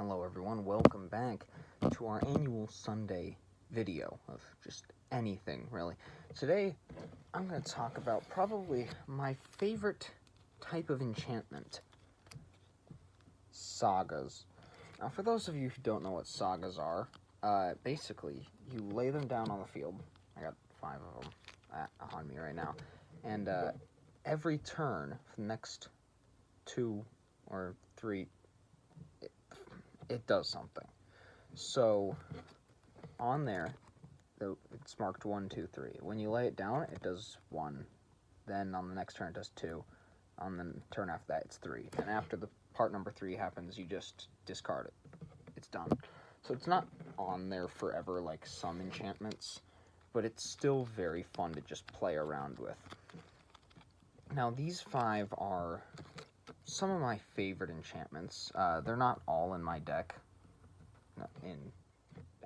Hello everyone, welcome back to our annual Sunday video of just anything, really. Today, I'm going to talk about probably my favorite type of enchantment, Sagas. Now, for those of you who don't know what Sagas are, basically, you lay them down on the field. I got 5 of them on me right now. And every turn for the next 2 or 3, it does something. So on there, it's marked 1, 2, 3. When you lay it down, it does 1. Then on the next turn, it does 2. On the turn after that, it's 3. And after the part number 3 happens, you just discard it. It's done. So it's not on there forever like some enchantments, but it's still very fun to just play around with. Now, these 5 are some of my favorite enchantments. They're not all in my deck, in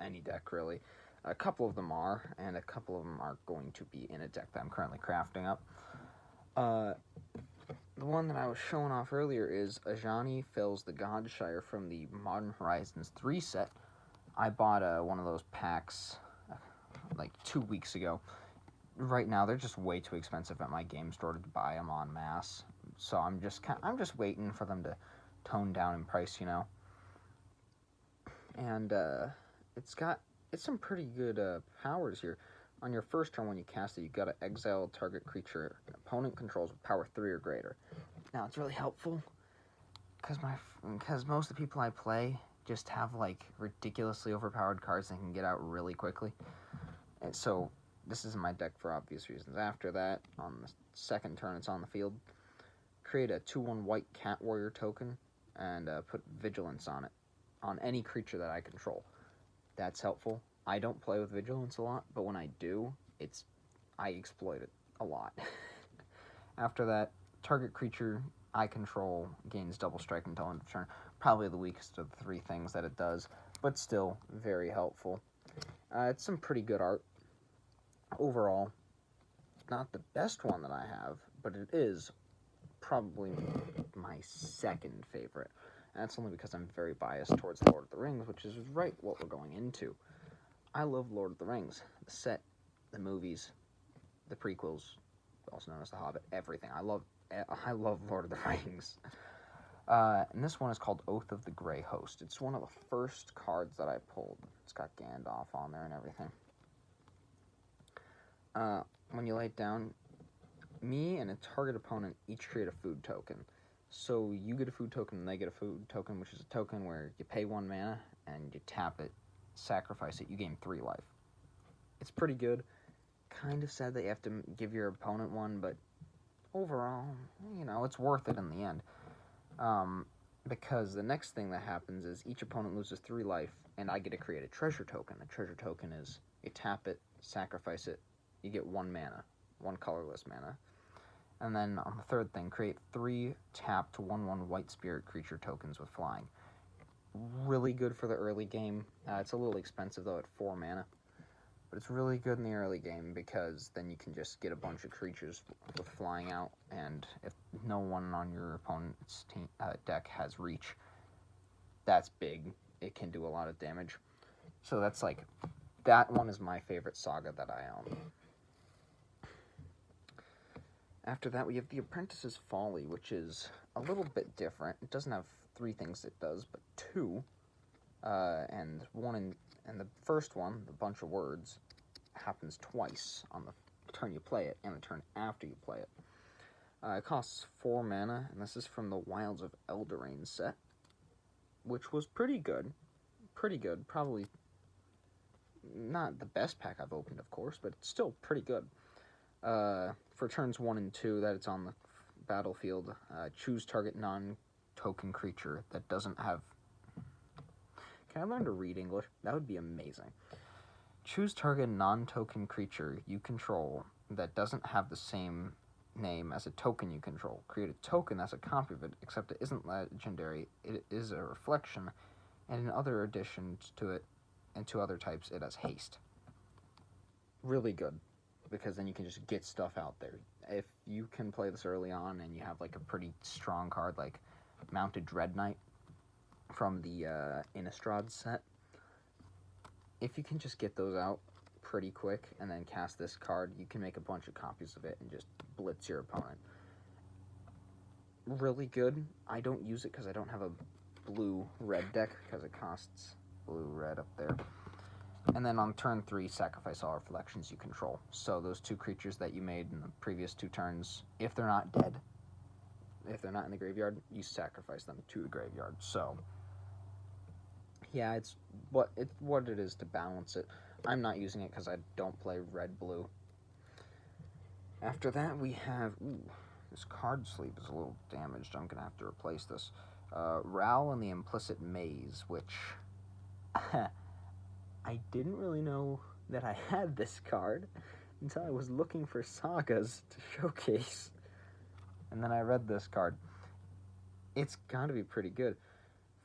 any deck really. A couple of them are, and a couple of them are going to be in a deck that I'm currently crafting up. The one that I was showing off earlier is Ajani Fells the Godshire from the Modern Horizons 3 set. I bought one of those packs like 2 weeks ago. Right now, they're just way too expensive at my game store to buy them en masse. So I'm just waiting for them to tone down in price, you know. And it's some pretty good powers here. On your first turn, when you cast it, you gotta exile a target creature an opponent controls with power 3 or greater. Now it's really helpful because most of the people I play just have like ridiculously overpowered cards that can get out really quickly. And so this is in my deck for obvious reasons. After that, on the second turn, it's on the field. Create a 2/1 white cat warrior token and put vigilance on it, on any creature that I control. That's helpful. I don't play with vigilance a lot, but when I do, I exploit it a lot. After that, target creature I control gains double strike until end of turn. Probably the weakest of the 3 things that it does, but still very helpful. It's some pretty good art. Overall, not the best one that I have, but it is probably my second favorite. And that's only because I'm very biased towards Lord of the Rings, which is right what we're going into. I love Lord of the Rings. The set, the movies, the prequels, also known as The Hobbit, everything. I love Lord of the Rings. And this one is called Oath of the Grey Host. It's one of the first cards that I pulled. It's got Gandalf on there and everything. When you lay it down, me and a target opponent each create a food token. So you get a food token and they get a food token, which is a token where you pay 1 mana and you tap it, sacrifice it, you gain 3 life. It's pretty good. Kind of sad that you have to give your opponent 1, but overall, you know, it's worth it in the end. Because the next thing that happens is each opponent loses 3 life, and I get to create a treasure token. A treasure token is, you tap it, sacrifice it, you get 1 mana, 1 colorless mana. And then on the third thing, create 3 tapped 1/1 white spirit creature tokens with flying. Really good for the early game. It's a little expensive though at 4 mana. But it's really good in the early game because then you can just get a bunch of creatures with flying out. And if no one on your opponent's deck has reach, that's big. It can do a lot of damage. So that one is my favorite Saga that I own. After that, we have The Apprentice's Folly, which is a little bit different. It doesn't have 3 things it does, but 2. And the first one, the bunch of words, happens twice on the turn you play it and the turn after you play it. It costs 4 mana, and this is from the Wilds of Eldraine set, which was pretty good. Pretty good. Probably not the best pack I've opened, of course, but it's still pretty good. For turns 1 and 2 that it's on the battlefield, choose target non-token creature that doesn't have... Can I learn to read English? That would be amazing. Choose target non-token creature you control that doesn't have the same name as a token you control. Create a token that's a copy of it, except it isn't legendary. It is a reflection, and in other additions to it, and to other types, it has haste. Really good, because then you can just get stuff out there. If you can play this early on and you have like a pretty strong card like Mounted Dread Knight, from the Innistrad set. If you can just get those out pretty quick and then cast this card, you can make a bunch of copies of it and just blitz your opponent. Really good. I don't use it because I don't have a blue-red deck because it costs blue-red up there. And then on turn 3, sacrifice all reflections you control. So those 2 creatures that you made in the previous 2 turns, if they're not dead, if they're not in the graveyard, you sacrifice them to the graveyard. So, yeah, it's what it is to balance it. I'm not using it because I don't play red-blue. After that, we have... this card sleeve is a little damaged. I'm going to have to replace this. Ral and the Implicit Maze, which... I didn't really know that I had this card until I was looking for Sagas to showcase. And then I read this card. It's got to be pretty good.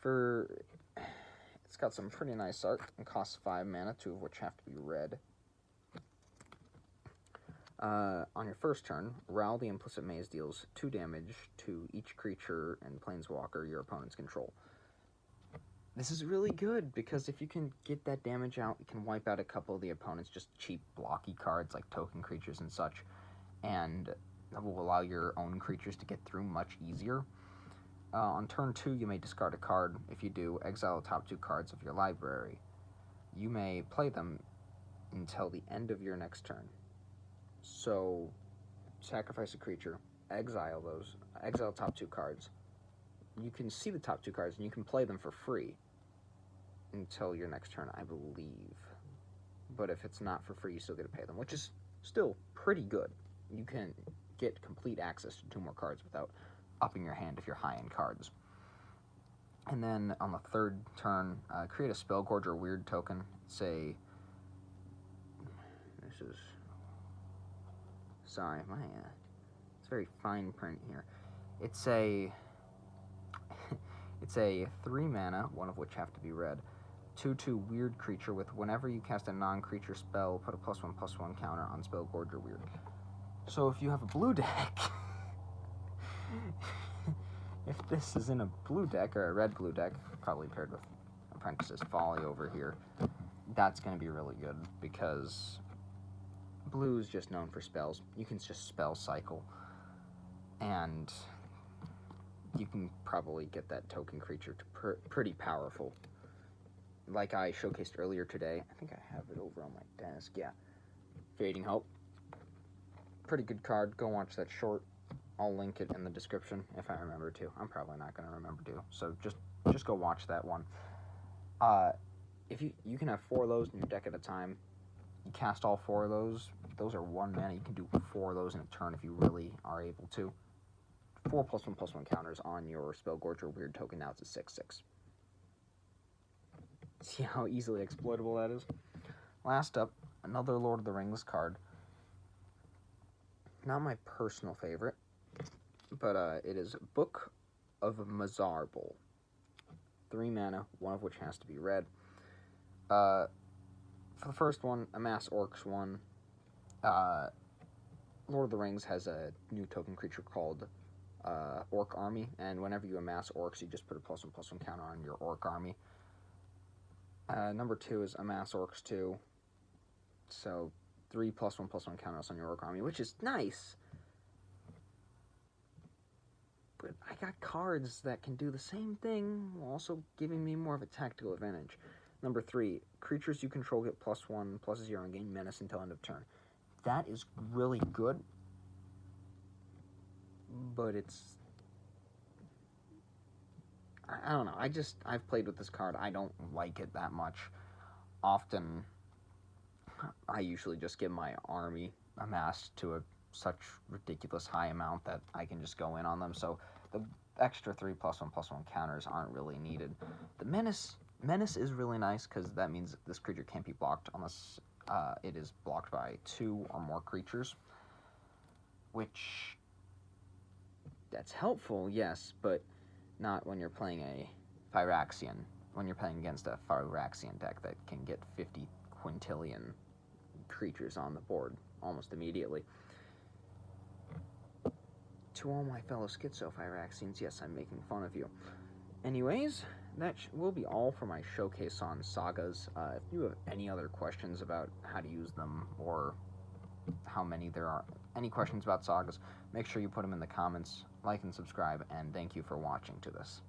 It's got some pretty nice art and costs 5 mana, 2 of which have to be red. On your first turn, Ral the Implicit Maze deals 2 damage to each creature and planeswalker your opponents control. This is really good, because if you can get that damage out, you can wipe out a couple of the opponent's just cheap blocky cards like token creatures and such, and that will allow your own creatures to get through much easier. On turn 2, you may discard a card. If you do, exile the top 2 cards of your library. You may play them until the end of your next turn. So, sacrifice a creature, exile top 2 cards. You can see the top 2 cards, and you can play them for free until your next turn, I believe. But if it's not for free, you still get to pay them, which is still pretty good. You can get complete access to 2 more cards without upping your hand if you're high in cards. And then on the 3rd turn, create a Spellgorger Weird token. Sorry, it's very fine print here. It's a 3 mana, 1 of which have to be red, 2/2 weird creature with whenever you cast a non-creature spell, put a +1/+1 counter on Spellgorger Weird. So if you have a blue deck, if this is in a blue deck or a red-blue deck, probably paired with Apprentice's Folly over here, that's going to be really good because blue is just known for spells. You can just spell cycle, and you can probably get that token creature to pretty powerful. Like I showcased earlier today, I think I have it over on my desk, yeah. Fading Hope. Pretty good card. Go watch that short. I'll link it in the description if I remember to. I'm probably not going to remember to, so just go watch that one. If you can have 4 of those in your deck at a time. You cast all 4 of those. Those are 1 mana. You can do 4 of those in a turn if you really are able to. 4 +1/+1 counters on your Spellgorger Weird token. Now it's a 6/6. See how easily exploitable that is? Last up, another Lord of the Rings card. Not my personal favorite, but it is Book of Mazarbul. 3 mana, 1 of which has to be red. For the first one, Amass Orcs 1. Lord of the Rings has a new token creature called Orc Army, and whenever you amass orcs, you just put a +1/+1 counter on your Orc Army. Number 2 is Amass Orcs 2, so 3 +1/+1 counters on your Orc Army, which is nice. But I got cards that can do the same thing, while also giving me more of a tactical advantage. Number 3, creatures you control get +1/+0 and gain menace until end of turn. That is really good, but it's... I don't know, I've played with this card, I don't like it that much. Often, I usually just get my army amassed to such ridiculous high amount that I can just go in on them, so the extra 3 +1/+1 counters aren't really needed. The menace is really nice, because that means this creature can't be blocked unless it is blocked by 2 or more creatures, which... that's helpful, yes, but not when you're playing a Phyrexian. When you're playing against a Phyrexian deck that can get 50 quintillion creatures on the board almost immediately. To all my fellow Schizo Phyrexians, yes, I'm making fun of you. Anyways, that will be all for my showcase on Sagas. If you have any other questions about how to use them or how many there are, any questions about Sagas, make sure you put them in the comments, like and subscribe, and thank you for watching to this.